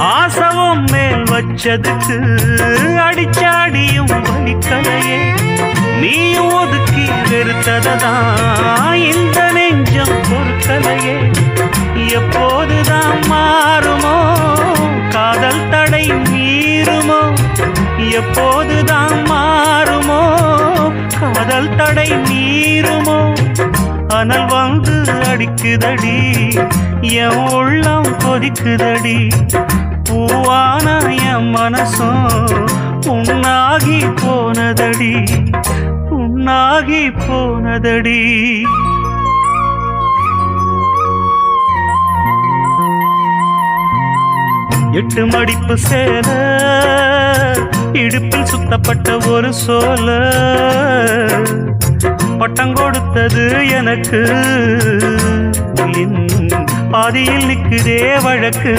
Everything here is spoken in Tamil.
ஆசவம் மேல் வச்சதுக்கு அடிச்சாடியும் வலிக்கலையே. நீயும் ஒதுக்கி வெறுத்ததான் இந்த நெஞ்சம் பொறுக்கலையே. எப்போதுதான் மாறுமோ காதல் தடை மீறுமோ? எப்போதுதான் மாறுமோ காதல் தடை மீறுமோ? அனல் வந்து அடிக்குதடி, என் உள்ளம் கொதிக்குதடி. பூவான என் மனசும் உன்னாகி போனதடி, உன்னாகி போனதடி. எட்டு மடிப்பு சேல இடுப்பில் சுத்தப்பட்ட ஒரு சோல, பட்டம் கொடுத்தது எனக்கு, பாதியில் நிற்குதே வழக்கு.